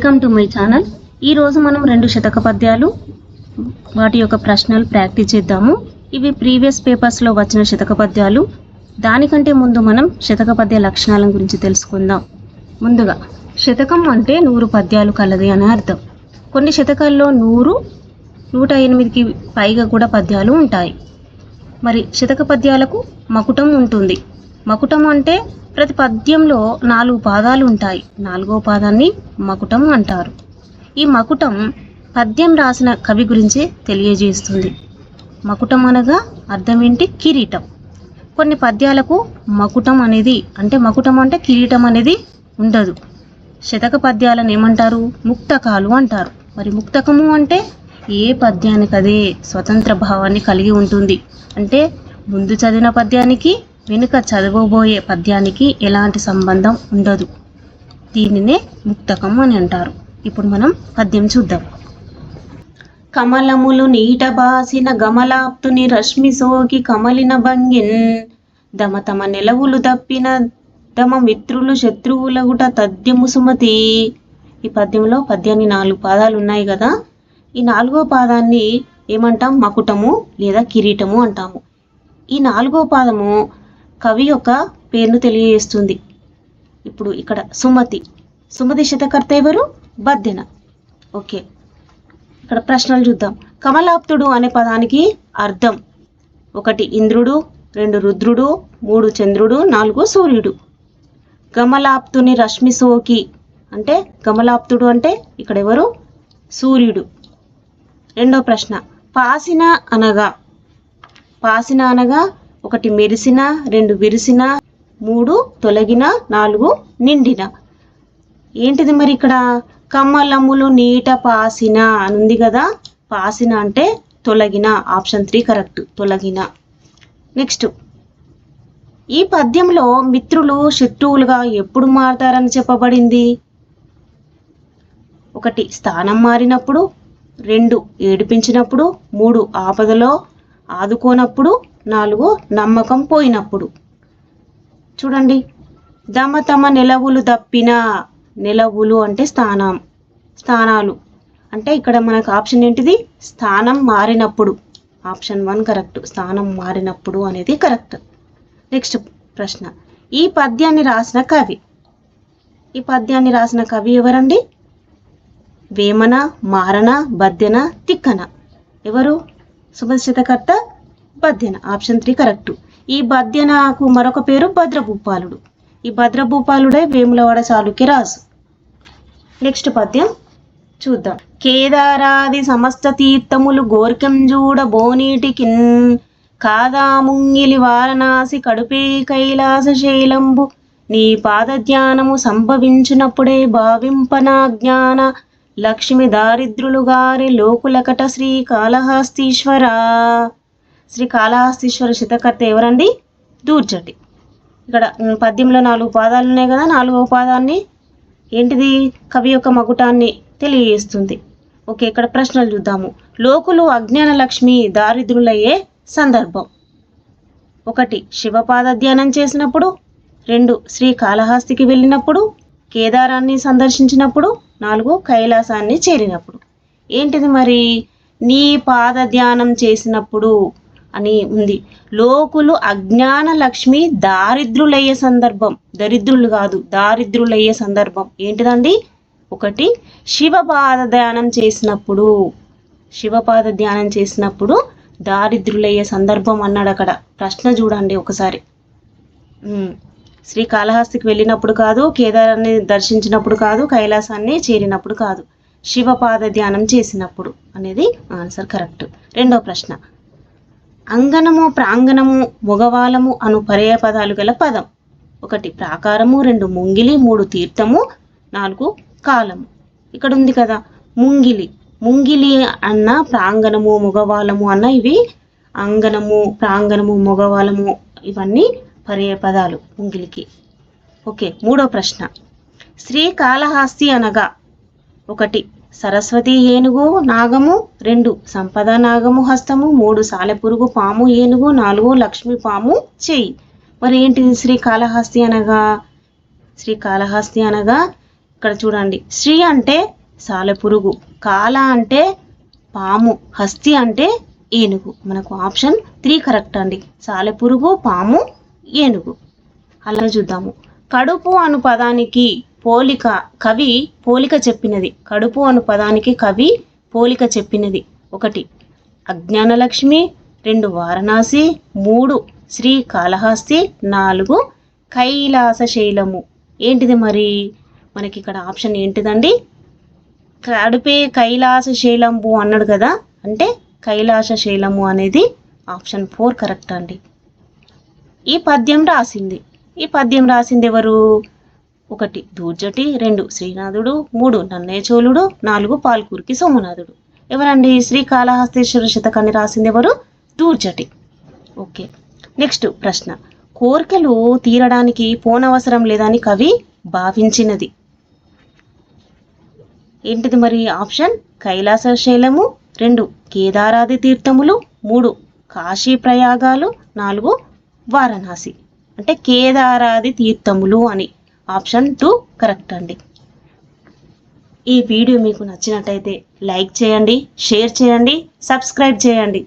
Welcome to my channel. ఈరోజు మనం 2 శతక పద్యాలు వాటి యొక్క ప్రశ్నలు ప్రాక్టీస్ చేద్దాము. ఇవి ప్రీవియస్ పేపర్స్లో వచ్చిన శతక పద్యాలు. దానికంటే ముందు మనం శతక పద్య లక్షణాల గురించి తెలుసుకుందాం. ముందుగా శతకం అంటే 100 పద్యాలు కలది అని అర్థం. కొన్ని శతకాల్లో 100, 108కి పైగా కూడా పద్యాలు ఉంటాయి. మరి శతక పద్యాలకు మకుటం ఉంటుంది. మకుటం అంటే ప్రతి పద్యంలో 4 పాదాలు ఉంటాయి. 4వ పాదాన్ని మకుటం అంటారు. ఈ మకుటం పద్యం రాసిన కవి గురించి తెలియజేస్తుంది. మకుటం అనగా అర్థం ఏంటి? కిరీటం. కొన్ని పద్యాలకు మకుటం అంటే కిరీటం అనేది ఉండదు. శతక పద్యాలను ఏమంటారు? ముక్తకాలు అంటారు. మరి ముక్తకము అంటే ఏ పద్యానికి అదే స్వతంత్ర భావాన్ని కలిగి ఉంటుంది. అంటే ముందు చదివిన పద్యానికి వెనుక చదవబోయే పద్యానికి ఎలాంటి సంబంధం ఉండదు. దీనినే ముక్తకం అని అంటారు. ఇప్పుడు మనం పద్యం చూద్దాం. కమలములు నీట బాసిన గమలాప్తుని రశ్మి సోకి కమలిన భంగిన్ దమతమ నెలవులు తప్పిన దమ మిత్రులు శత్రువులగుట తద్యము సుమతి. ఈ పద్యంలో పద్యాన్ని 4 పాదాలు ఉన్నాయి కదా. ఈ 4వ పాదాన్ని ఏమంటాం? మకుటము లేదా కిరీటము అంటాము. ఈ 4వ పాదము కవి యొక్క పేరును తెలియజేస్తుంది. ఇప్పుడు ఇక్కడ సుమతి శతకర్త ఎవరు? బద్దెన. ఓకే, ఇక్కడ ప్రశ్నలు చూద్దాం. కమలాప్తుడు అనే పదానికి అర్థం: 1 ఇంద్రుడు, 2 రుద్రుడు, 3 చంద్రుడు, 4 సూర్యుడు. గమలాప్తుని రశ్మి సోకి అంటే గమలాప్తుడు అంటే ఇక్కడ ఎవరు? సూర్యుడు. రెండో ప్రశ్న, పాసిన అనగా 1 మెరిసిన, 2 విరిసిన, 3 తొలగిన, 4 నిండిన. ఏంటిది మరి ఇక్కడ? కమలములు నీట పాసిన అని ఉంది కదా. పాసిన అంటే తొలగిన. ఆప్షన్ 3 కరెక్ట్, తొలగిన. నెక్స్ట్, ఈ పద్యంలో మిత్రులు శత్రువులుగా ఎప్పుడు మారతారని చెప్పబడింది? 1 స్థానం మారినప్పుడు, 2 ఏడిపించినప్పుడు, 3 ఆపదలో ఆదుకోనప్పుడు, 4 నమ్మకం పోయినప్పుడు. చూడండి, దమతమ నెలవులు తప్పిన. నెలవులు అంటే స్థానాలు అంటే ఇక్కడ మనకు ఆప్షన్ ఏంటిది? స్థానం మారినప్పుడు. ఆప్షన్ 1 కరెక్ట్, స్థానం మారినప్పుడు అనేది కరెక్ట్. నెక్స్ట్ ప్రశ్న, ఈ పద్యాన్ని రాసిన కవి ఎవరండి? వేమన, మారన, బద్దెన, తిక్కన. ఎవరు? సుమతి శతకర్త బద్దెన. Option 3 correct. ఈ బద్దెనకు మరొక పేరు భద్రభూపాలుడు. ఈ భద్రభూపాలుడే వేములవాడ చాళుక్య రాజు. నెక్స్ట్ పద్యం చూద్దాం. కేదారాది సమస్త తీర్థములు గోర్కెం జూడ బోనీటికిన్ కాదా ముంగిలి వారణాసి కడుపే కైలాస శైలంబు నీ పాద ధ్యానము సంభవించినప్పుడే భావింపనా జ్ఞాన లక్ష్మి దారిద్రులు గారి లోకులకట శ్రీకాళహస్తీశ్వర. శ్రీకాళహస్తీశ్వర శతకర్త ఎవరండి? దూర్జటి. ఇక్కడ పద్యంలో 4 పాదాలు ఉన్నాయి కదా. 4వ పాదాన్ని ఏంటిది? కవి యొక్క మకుటాన్ని తెలియజేస్తుంది. ఓకే, ఇక్కడ ప్రశ్నలు చూద్దాము. లోకులు అజ్ఞాన లక్ష్మి దారిద్రులయ్యే సందర్భం: 1 శివపాద ధ్యానం చేసినప్పుడు, 2 శ్రీకాళహస్తికి వెళ్ళినప్పుడు, కేదారాన్ని సందర్శించినప్పుడు, 4 కైలాసాన్ని చేరినప్పుడు. ఏంటిది మరి? నీ పాద ధ్యానం చేసినప్పుడు అని ఉంది. లోకులు అజ్ఞాన లక్ష్మి దారిద్రులయ్యే సందర్భం. దరిద్రులు కాదు, దారిద్రులయ్యే సందర్భం ఏంటిదండి? 1 శివపాద ధ్యానం చేసినప్పుడు దారిద్రులయ్యే సందర్భం అన్నాడు. అక్కడ ప్రశ్న చూడండి ఒకసారి. శ్రీకాళహస్తికి వెళ్ళినప్పుడు కాదు, కేదారాన్ని దర్శించినప్పుడు కాదు, కైలాసాన్ని చేరినప్పుడు కాదు, శివపాద ధ్యానం చేసినప్పుడు అనేది ఆన్సర్ కరెక్ట్. రెండో ప్రశ్న, అంగనము, ప్రాంగణము, మొగవాలము అను పర్యాయ పదాలు గల పదం: 1 ప్రాకారము, 2 ముంగిలి, 3 తీర్థము, 4 కాలము. ఇక్కడ ఉంది కదా ముంగిలి అన్న, ప్రాంగణము, మొగవాలము అన్న ఇవి అంగనము, ప్రాంగణము, మొగవాలము ఇవన్నీ పర్యాయ పదాలు ముంగిలికి. ఓకే, మూడో ప్రశ్న, శ్రీకాళహస్తి అనగా 1 సరస్వతి ఏనుగు నాగము, 2 సంపద నాగము హస్తము, 3 సాలెపురుగు పాము ఏనుగు, 4 లక్ష్మి పాము చెయ్యి. మరి ఏంటిది శ్రీకాళహస్తి అనగా? ఇక్కడ చూడండి, శ్రీ అంటే సాలెపురుగు, కాల అంటే పాము, హస్తి అంటే ఏనుగు. మనకు ఆప్షన్ 3 కరెక్ట్ అండి. సాలెపురుగు, పాము, ఏనుగు. అలాగే చూద్దాము. కడుపు అను పదానికి కవి పోలిక చెప్పినది. కడుపు అను పదానికి కవి పోలిక చెప్పినది. 1 అజ్ఞానలక్ష్మి, 2 వారణాసి, 3 శ్రీకాళహస్తి, 4 కైలాసశైలము. ఏంటిది మరి? మనకి ఇక్కడ ఆప్షన్ ఏంటిదండి? కడుపే కైలాసశైలంబు అన్నాడు కదా, అంటే కైలాసశైలము అనేది ఆప్షన్ 4 కరెక్ట్ అండి. ఈ పద్యం రాసింది ఎవరు? 1 దూర్జటి, 2 శ్రీనాథుడు, 3 నన్నయ్య చోళుడు, 4 పాల్కురికి సోమనాథుడు. ఎవరండి? శ్రీకాళహస్తీశ్వర శతకాన్ని రాసింది ఎవరు? దూర్జటి. ఓకే, నెక్స్ట్ ప్రశ్న. కోరికలు తీరడానికి పోనవసరం లేదని కవి భావించినది. ఏంటిది మరి? ఆప్షన్ కైలాసశైలము, 2 కేదారాది తీర్థములు, 3 కాశీ ప్రయాగాలు, 4 వారణాసి. అంటే కేదారాది తీర్థములు అని. ఆప్షన్ 2 కరెక్ట్ అండి. ఈ వీడియో మీకు నచ్చినట్టయితే లైక్ చేయండి, షేర్ చేయండి, సబ్స్క్రైబ్ చేయండి.